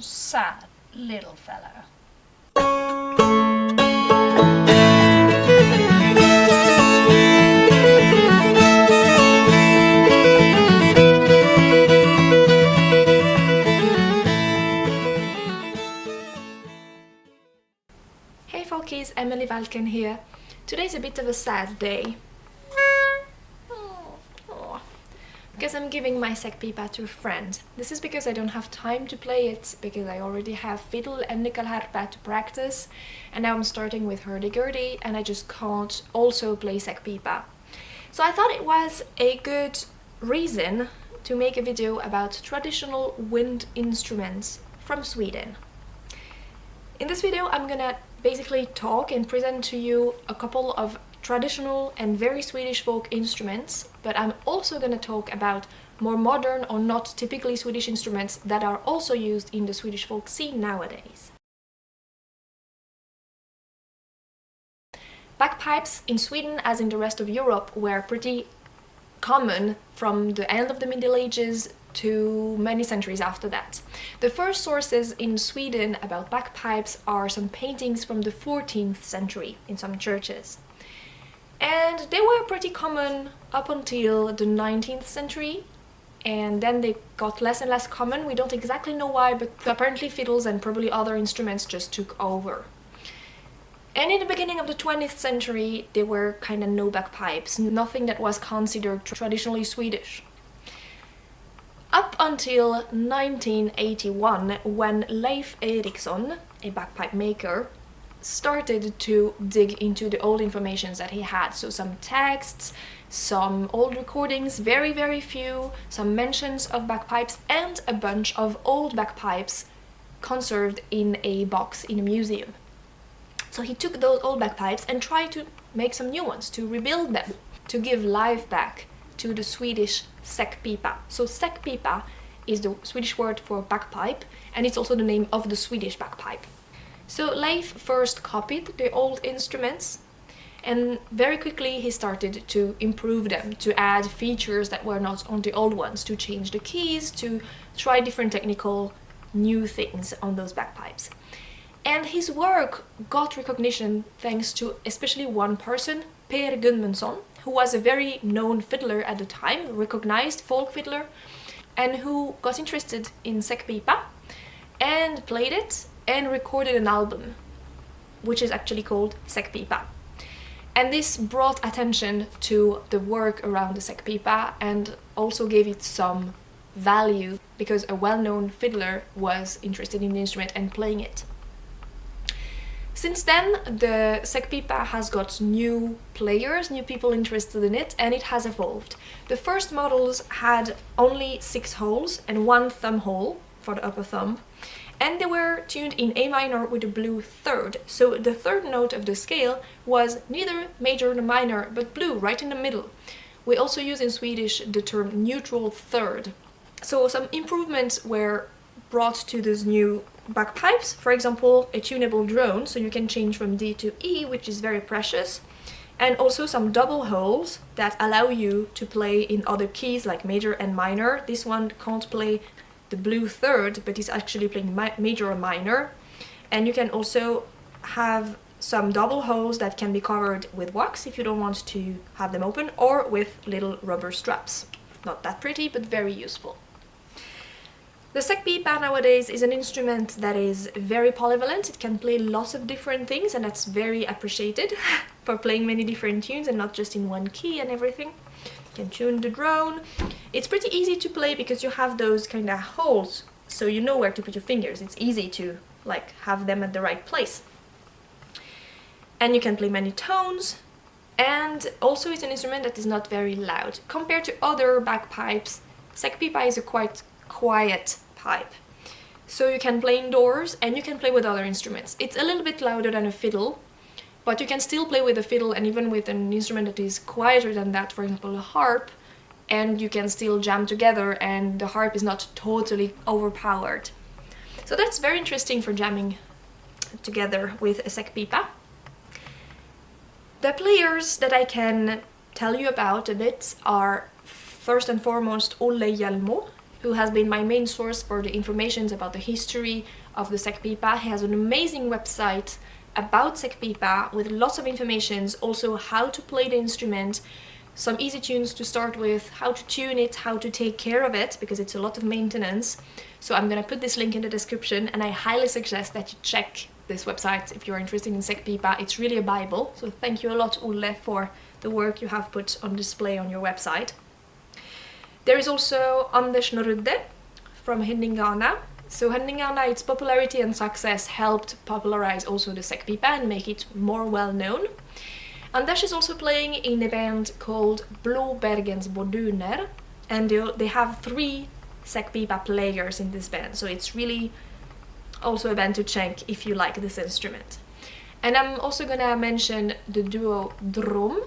a sad little fellow. Hey folkies, Emelie Waldken here. Today's a bit of a sad day. Because I'm giving my SÄCKPIPA to a friend. This is because I don't have time to play it, because I already have fiddle and nyckelharpa to practice, and now I'm starting with hurdy-gurdy and I just can't also play SÄCKPIPA. So I thought it was a good reason to make a video about traditional wind instruments from Sweden. In this video I'm gonna basically talk and present to you a couple of traditional and very Swedish folk instruments, but I'm also going to talk about more modern or not typically Swedish instruments that are also used in the Swedish folk scene nowadays. Bagpipes in Sweden, as in the rest of Europe, were pretty common from the end of the Middle Ages to many centuries after that. The first sources in Sweden about bagpipes are some paintings from the 14th century in some churches. And they were pretty common up until the 19th century, and then they got less and less common. We don't exactly know why, but apparently fiddles and probably other instruments just took over. And in the beginning of the 20th century, there were kind of no bagpipes, nothing that was considered traditionally Swedish. Up until 1981, when Leif Eriksson, a bagpipe maker, started to dig into the old information that he had. So some texts, some old recordings, very few, some mentions of bagpipes, and a bunch of old bagpipes conserved in a box in a museum. So he took those old bagpipes and tried to make some new ones, to rebuild them, to give life back to the Swedish SÄCKPIPA. So SÄCKPIPA is the Swedish word for bagpipe, and it's also the name of the Swedish bagpipe. So Leif first copied the old instruments, and very quickly he started to improve them, to add features that were not on the old ones, to change the keys, to try different technical new things on those bagpipes. And his work got recognition thanks to especially one person, Per Gudmundsson, who was a very known fiddler at the time, recognized folk fiddler, and who got interested in SÄCKPIPA and played it and recorded an album, which is actually called SÄCKPIPA. And this brought attention to the work around the SÄCKPIPA and also gave it some value, because a well-known fiddler was interested in the instrument and playing it. Since then, the SÄCKPIPA has got new players, new people interested in it, and it has evolved. The first models had only 6 holes and 1 thumb hole for the upper thumb, and they were tuned in A minor with a blue third. So the third note of the scale was neither major nor minor, but blue, right in the middle. We also use in Swedish the term neutral third. So some improvements were brought to these new bagpipes. For example, a tunable drone, so you can change from D to E, which is very precious. And also some double holes that allow you to play in other keys like major and minor. This one can't play the blue third, but is actually playing major or minor. And you can also have some double holes that can be covered with wax if you don't want to have them open, or with little rubber straps. Not that pretty, but very useful. The SÄCKPIPA nowadays is an instrument that is very polyvalent. It can play lots of different things, and that's very appreciated for playing many different tunes and not just in one key and everything. You can tune the drone. It's pretty easy to play because you have those kind of holes, so you know where to put your fingers. It's easy to have them at the right place. And you can play many tones, and also it's an instrument that is not very loud. Compared to other bagpipes, SÄCKPIPA is a quite quiet pipe. So you can play indoors and you can play with other instruments. It's a little bit louder than a fiddle, but you can still play with a fiddle and even with an instrument that is quieter than that, for example a harp, and you can still jam together and the harp is not totally overpowered. So that's very interesting for jamming together with a SÄCKPIPA. The players that I can tell you about a bit are first and foremost ol'jansa. who has been my main source for the information about the history of the SÄCKPIPA. He has an amazing website about SÄCKPIPA with lots of information, also how to play the instrument, some easy tunes to start with, how to tune it, how to take care of it, because it's a lot of maintenance. So I'm gonna put this link in the description, and I highly suggest that you check this website if you're interested in SÄCKPIPA. It's really a bible, so thank you a lot, Olle, for the work you have put on display on your website. There is also Anders Norudde from Ghana. So Ghana, its popularity and success helped popularize also the SÄCKPIPA and make it more well known. Anders is also playing in a band called Blåbergens Borduner, and they have 3 SÄCKPIPA players in this band, so it's really also a band to check if you like this instrument. And I'm also gonna mention the duo Drom,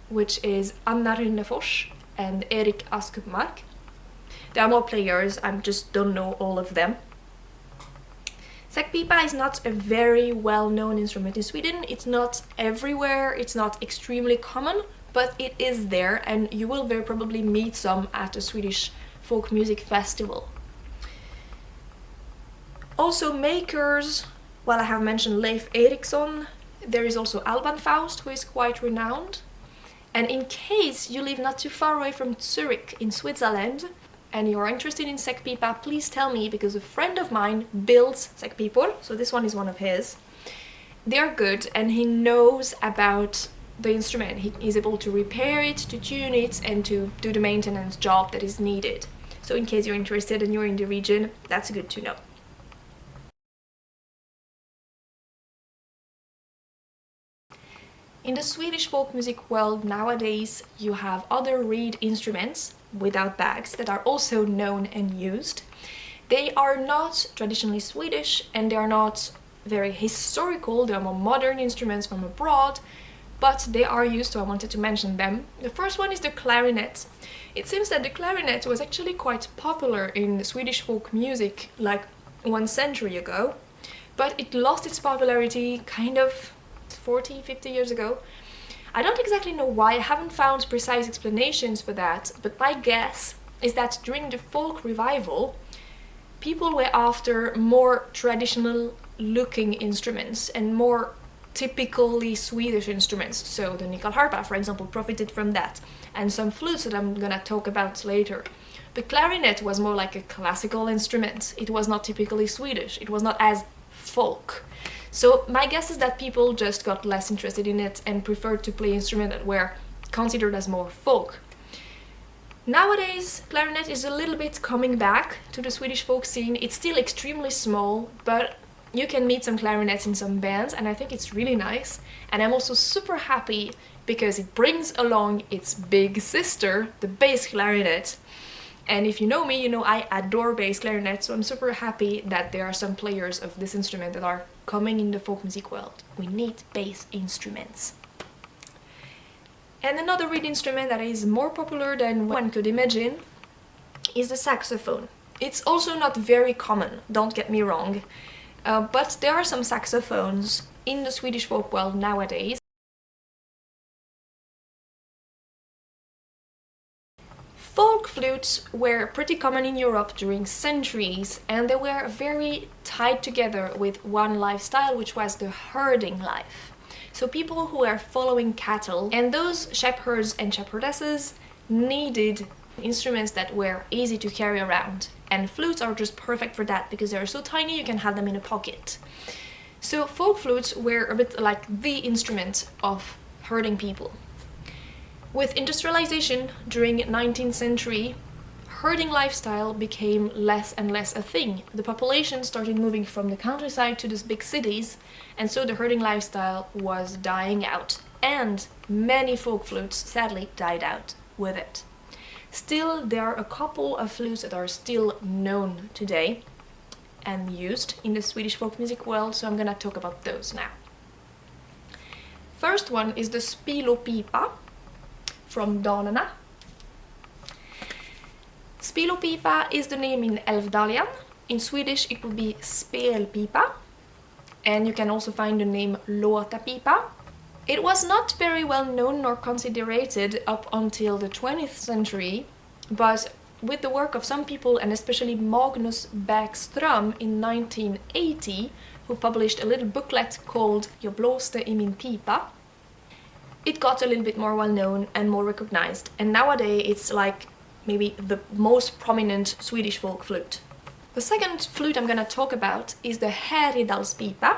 which is Anna Runnefors and Erik Askupmark. There are more players, I just don't know all of them. SÄCKPIPA is not a very well-known instrument in Sweden. It's not everywhere, it's not extremely common, but it is there, and you will very probably meet some at a Swedish folk music festival. Also makers, well, I have mentioned Leif Eriksson. There is also Alban Faust, who is quite renowned. And in case you live not too far away from Zurich in Switzerland and you're interested in SÄCKPIPA, please tell me, because a friend of mine builds SÄCKPIPor, so this one is one of his. They're good, and he knows about the instrument. He is able to repair it, to tune it, and to do the maintenance job that is needed. So in case you're interested and you're in the region, that's good to know. In the Swedish folk music world nowadays, you have other reed instruments without bags that are also known and used. They are not traditionally Swedish, and they are not very historical. They are more modern instruments from abroad, but they are used, so I wanted to mention them. The first one is the clarinet. It seems that the clarinet was actually quite popular in Swedish folk music like 1 century ago, but it lost its popularity kind of 40-50 years ago. I don't exactly know why, I haven't found precise explanations for that, but my guess is that during the folk revival, people were after more traditional looking instruments and more typically Swedish instruments. So the nyckelharpa, for example, profited from that, and some flutes that I'm gonna talk about later. The clarinet was more like a classical instrument. It was not typically Swedish, it was not as folk. So my guess is that people just got less interested in it and preferred to play instruments that were considered as more folk. Nowadays, clarinet is a little bit coming back to the Swedish folk scene. It's still extremely small, but you can meet some clarinets in some bands, and I think it's really nice. And I'm also super happy because it brings along its big sister, the bass clarinet. And if you know me, you know I adore bass clarinet, so I'm super happy that there are some players of this instrument that are coming in the folk music world. We need bass instruments. And another reed instrument that is more popular than one could imagine is the saxophone. It's also not very common, don't get me wrong, but there are some saxophones in the Swedish folk world nowadays. Folk flutes were pretty common in Europe during centuries, and they were very tied together with one lifestyle, which was the herding life. So people who were following cattle, and those shepherds and shepherdesses needed instruments that were easy to carry around. And flutes are just perfect for that, because they're so tiny you can have them in a pocket. So folk flutes were a bit like the instrument of herding people. With industrialization during 19th century, herding lifestyle became less and less a thing. The population started moving from the countryside to these big cities, and so the herding lifestyle was dying out. And many folk flutes sadly died out with it. Still, there are a couple of flutes that are still known today and used in the Swedish folk music world, so I'm gonna talk about those now. First one is the SÄLGFLÖJT from Dalarna. SÄLGFLÖJT is the name in Älvdalian. In Swedish it would be spelpipa, and you can also find the name låtarpipa. It was not very well known nor considered up until the 20th century, but with the work of some people, and especially Magnus Bäckström in 1980, who published a little booklet called Jag blåste I min pipa, it got a little bit more well known and more recognized, and nowadays it's like maybe the most prominent Swedish folk flute. The second flute I'm gonna talk about is the HÄRJEDALSPIPA.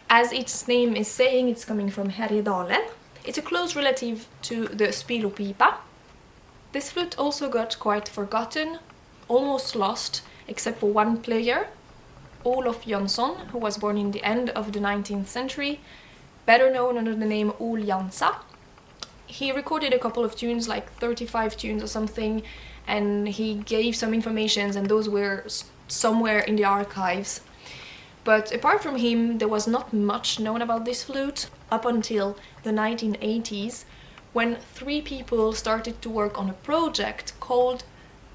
As its name is saying, it's coming from Härjedalen. It's a close relative to the spilopipa. This flute also got quite forgotten, almost lost, except for one player, ol'jansa, who was born in the end of the 19th century, better known under the name ol'jansa. He recorded a couple of tunes, like 35 tunes or something, and he gave some information, and those were somewhere in the archives. But apart from him, there was not much known about this flute up until the 1980s, when 3 people started to work on a project called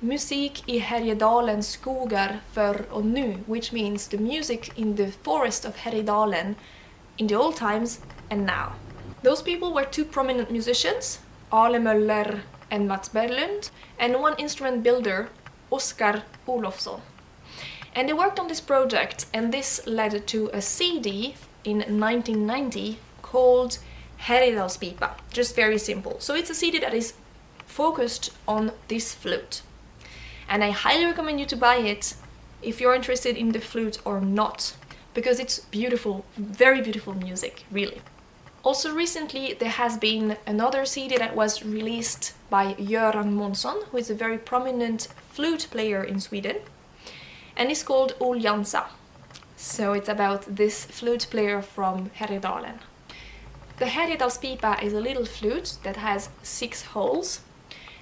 Musik I Härjedalens skogar förr och nu, which means the music in the forest of Härjedalen in the old times and now. Those people were 2 prominent musicians, Emelie and Mats Berglund, and one instrument builder, Oskar Olofsson. And they worked on this project, and this led to a CD in 1990 called HÄRJEDALSPIPA, just very simple. So it's a CD that is focused on this flute. And I highly recommend you to buy it if you're interested in the flute or not, because it's beautiful, very beautiful music, really. Also recently there has been another CD that was released by Göran Månsson, who is a very prominent flute player in Sweden, and it's called ol'jansa. So it's about this flute player from Härjedalen. The HÄRJEDALSPIPA is a little flute that has 6 holes,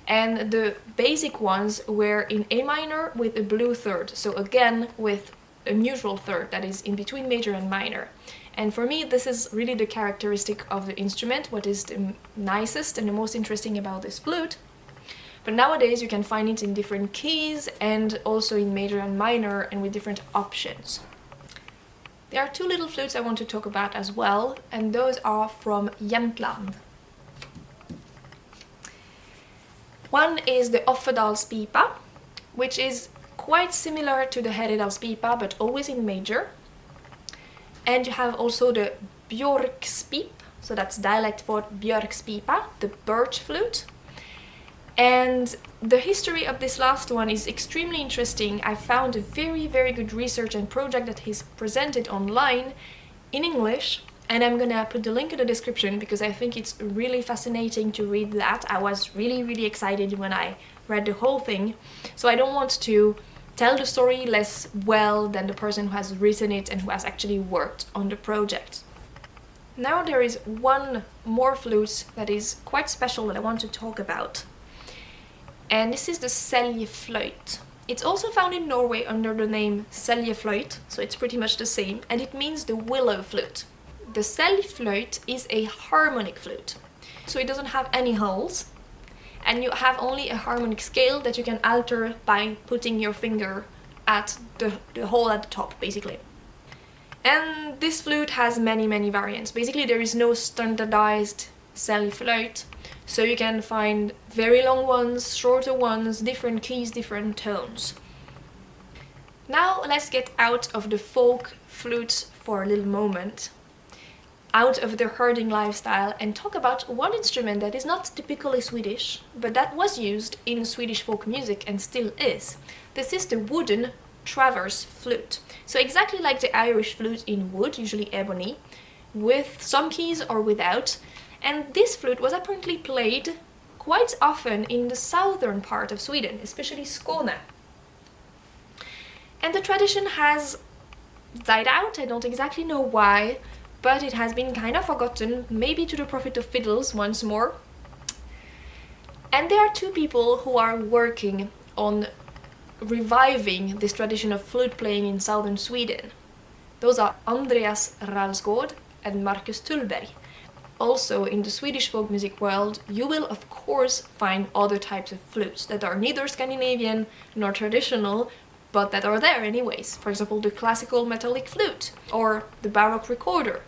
and the basic ones were in A minor with a blue third, so again with a neutral third that is in between major and minor. And for me this is really the characteristic of the instrument, what is the nicest and the most interesting about this flute. But nowadays you can find it in different keys and also in major and minor and with different options. There are 2 little flutes I want to talk about as well, and those are from Jämtland. One is the Offerdalspipa, which is quite similar to the HÄRJEDALSPIPA but always in major. And you have also the BJÅRSKPIP, so that's dialect for björkspipa, the birch flute. And the history of this last one is extremely interesting. I found a very good research and project that he's presented online in English, and I'm gonna put the link in the description because I think it's really fascinating to read that. I was really excited when I read the whole thing, so I don't want to tell the story less well than the person who has written it and who has actually worked on the project. Now there is one more flute that is quite special that I want to talk about. And this is the SÄLGFLÖJT. It's also found in Norway under the name SÄLGFLÖJT, so it's pretty much the same, and it means the willow flute. The SÄLGFLÖJT is a harmonic flute, so it doesn't have any holes, and you have only a harmonic scale that you can alter by putting your finger at the hole at the top, basically. And this flute has many variants. Basically there is no standardized SÄLGFLÖJT, so you can find very long ones, shorter ones, different keys, different tones. Now let's get out of the folk flutes for a little moment, out of the herding lifestyle, and talk about one instrument that is not typically Swedish, but that was used in Swedish folk music and still is. This is the wooden transverse flute. So exactly like the Irish flute in wood, usually ebony, with some keys or without. And this flute was apparently played quite often in the southern part of Sweden, especially Skåne. And the tradition has died out, I don't exactly know why, but it has been kind of forgotten, maybe to the profit of fiddles once more. And there are 2 people who are working on reviving this tradition of flute playing in southern Sweden. Those are Andreas Ralsgård and Marcus Tullberg. Also, in the Swedish folk music world, you will of course find other types of flutes that are neither Scandinavian nor traditional, but that are there anyways. For example, the classical metallic flute or the Baroque recorder.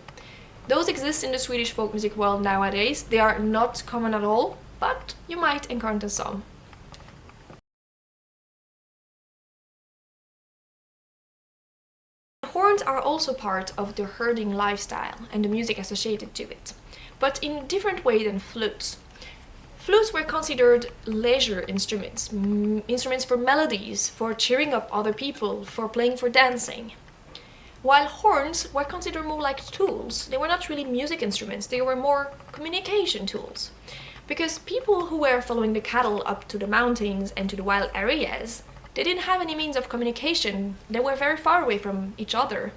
Those exist in the Swedish folk music world nowadays. They are not common at all, but you might encounter some. Horns are also part of the herding lifestyle and the music associated to it, but in a different way than flutes. Flutes were considered leisure instruments, instruments for melodies, for cheering up other people, for playing for dancing. While horns were considered more like tools. They were not really music instruments, they were more communication tools. Because people who were following the cattle up to the mountains and to the wild areas, they didn't have any means of communication, they were very far away from each other,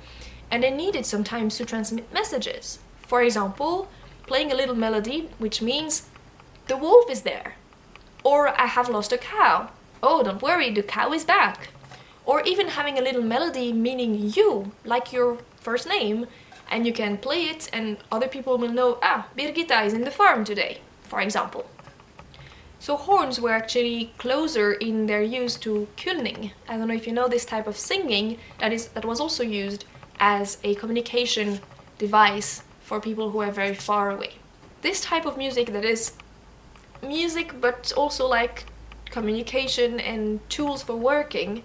and they needed sometimes to transmit messages. For example, playing a little melody, which means, the wolf is there. Or I have lost a cow. Oh, don't worry, the cow is back. Or even having a little melody meaning you, like your first name, and you can play it and other people will know, ah, Birgitta is in the farm today, for example. So horns were actually closer in their use to kulning. I don't know if you know this type of singing that was also used as a communication device for people who are very far away. This type of music that is music but also like communication and tools for working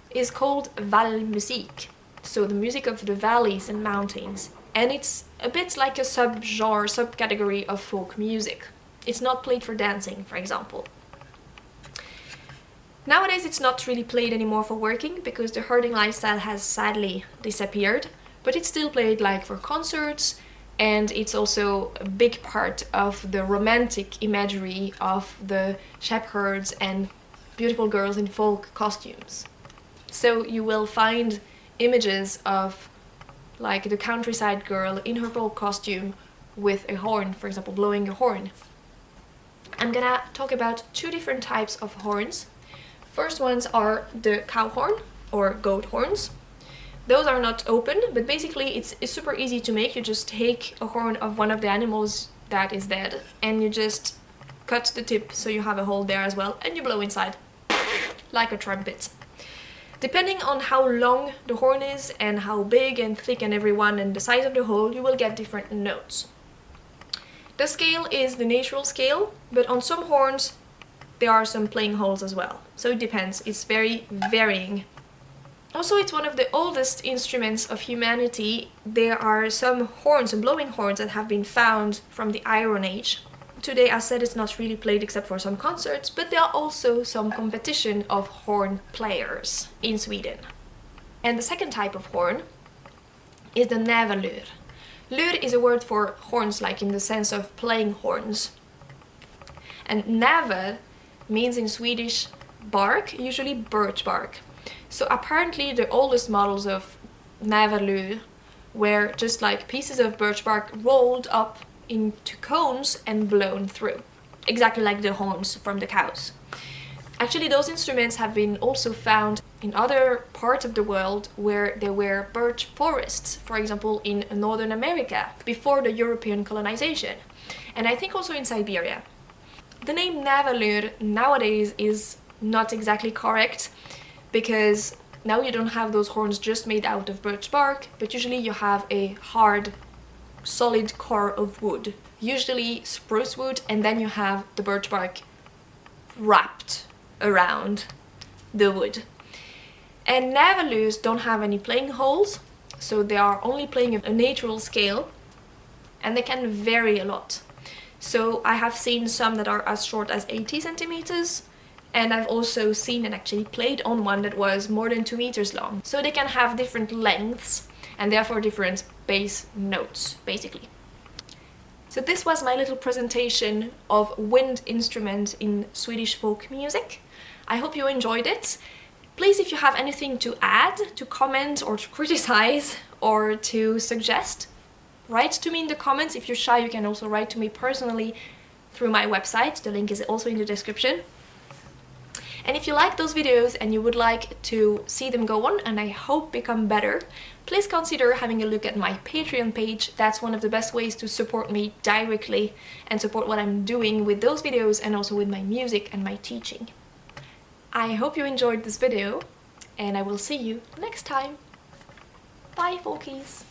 is called vallmusik, so the music of the valleys and mountains, and it's a bit like a subcategory of folk music. It's not played for dancing, for example. Nowadays it's not really played anymore for working because the herding lifestyle has sadly disappeared, but it's still played like for concerts, and it's also a big part of the romantic imagery of the shepherds and beautiful girls in folk costumes. So you will find images of like the countryside girl in her folk costume with a horn, for example, blowing a horn. I'm gonna talk about two different types of horns. First ones are the cow horn or goat horns. Those are not open, but basically it's super easy to make. You just take a horn of one of the animals that is dead and you just cut the tip so you have a hole there as well, and you blow inside like a trumpet. Depending on how long the horn is and how big and thick and everyone and the size of the hole, you will get different notes. The scale is the natural scale, but on some horns there are some playing holes as well. So it depends, it's very varying. Also, it's one of the oldest instruments of humanity. There are some horns and blowing horns that have been found from the Iron Age. Today, as said, it's not really played except for some concerts, but there are also some competition of horn players in Sweden. And the second type of horn is the NÄVERLUR. Lur is a word for horns, like in the sense of playing horns. And näver means in Swedish bark, usually birch bark. So apparently the oldest models of NÄVERLUR were just like pieces of birch bark rolled up into cones and blown through, exactly like the horns from the cows. Actually, those instruments have been also found in other parts of the world where there were birch forests, for example in Northern America, before the European colonization, and I think also in Siberia. The name NÄVERLUR nowadays is not exactly correct, because now you don't have those horns just made out of birch bark, but usually you have a hard, solid core of wood, usually spruce wood, and then you have the birch bark wrapped around the wood. And NÄVERLURs don't have any playing holes, so they are only playing a natural scale, and they can vary a lot. So I have seen some that are as short as 80 centimeters, and I've also seen and actually played on one that was more than 2 meters long. So they can have different lengths and therefore different bass notes, basically. So this was my little presentation of wind instruments in Swedish folk music. I hope you enjoyed it. Please, if you have anything to add, to comment or to criticize or to suggest, write to me in the comments. If you're shy, you can also write to me personally through my website. The link is also in the description. And if you like those videos and you would like to see them go on and I hope become better, please consider having a look at my Patreon page. That's one of the best ways to support me directly and support what I'm doing with those videos and also with my music and my teaching. I hope you enjoyed this video and I will see you next time. Bye, folkies!